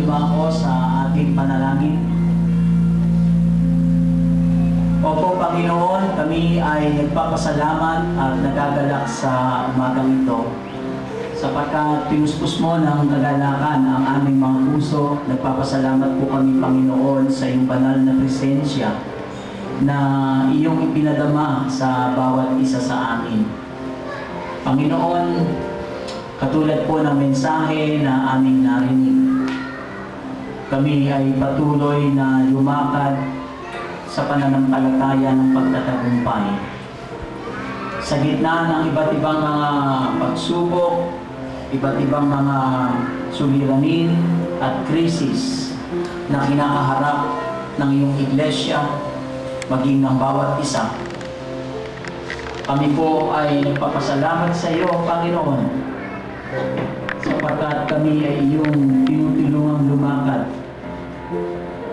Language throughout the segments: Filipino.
dumako sa ating panalangin. Opo, Panginoon, kami ay nagpapasalamat at nagagalak sa umagang ito sapagkat pinuspos mo ng kagalakan ang aming mga puso. Nagpapasalamat po kami, Panginoon, sa iyong banal na presensya na iyong ipinadama sa bawat isa sa amin. Panginoon, katulad po ng mensahe na aming narinig, kami ay patuloy na lumakad sa pananampalataya ng pagtatagumpay. Sa gitna ng iba't ibang mga pagsubok, iba't ibang mga suliranin at krisis na kinakaharap ng iyong iglesia, maging ng bawat isa. Kami po ay nagpapasalamat sa iyo, Panginoon, sapagkat kami ay iyong tinutulungang lumakad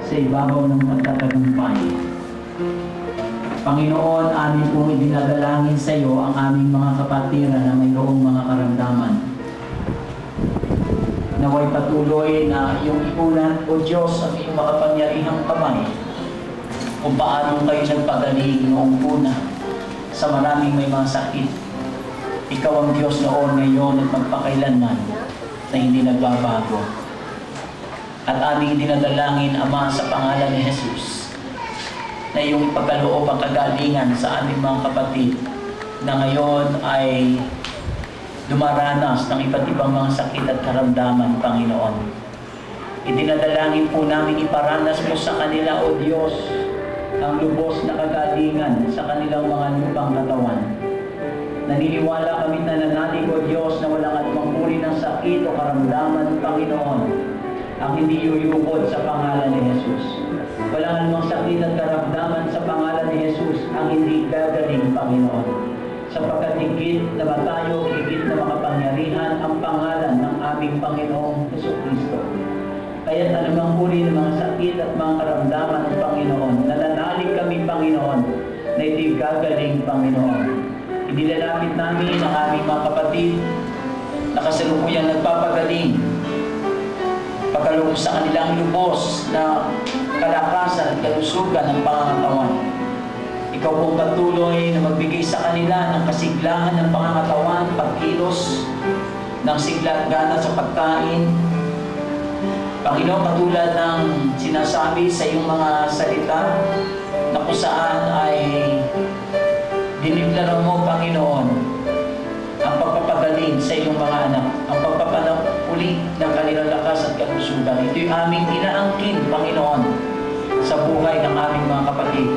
sa ibabaw ng pagtatagumpay. Panginoon, amin pong idinadalangin sa iyo ang aming mga kapatiran na mayroong mga karamdaman. Naway patuloy na iyong ipunan, O Diyos, ang iyong makapangyarihang kamay kung paano kayo nagpagaling noong una sa maraming may mga sakit. Ikaw ang Diyos noon, ngayon at magpakailanman na hindi nagbabago. At aming dinadalangin, Ama, sa pangalan ni Jesus, na iyong ipagkaloob ang kagalingan sa aming mga kapatid na ngayon ay dumaranas ng iba't ibang mga sakit at karamdaman, Panginoon. Idinadalangin po namin iparanas mo sa kanila, O Diyos, ang lubos na kagalingan sa kanilang mga lupang katawan. Naniniwala kami na nananalig, O Diyos, na walang anumang uri ng sakit o karamdaman, Panginoon, ang hindi yuyukod sa pangalan ni Jesus. Walang anumang sakit at karamdaman sa pangalan ni Jesus ang hindi gagaling, Panginoon. Sapagkat higit na matayo, higit na makapangyarihan ang pangalan ng aming Panginoong Jesucristo. Kaya't anumang uri ng mga sakit at mga karamdaman ng Panginoon, nananalig kami, Panginoon, na hindi gagaling, Panginoon. Inilalapit namin ang aming mga kapatid na kasalukuyang nagpapagaling, pagkaloob sa kanilang lubos na kalakasan at kalusugan ng pangangatawan. Ikaw pong patuloy na magbigay sa kanila ng kasiglahan ng pangangatawan, pagkilos ng sigla at gana sa pagkain. Panginoon, katulad ng sinasabi sa iyong mga salita na kung saan ay diniblara mo, Panginoon, ang pagpapagaling sa iyong mga anak, ang pagpapanapuli ng kanilang lakas at kalusugan. Ito'y aming inaangkin, Panginoon, sa buhay ng aming mga kapatid.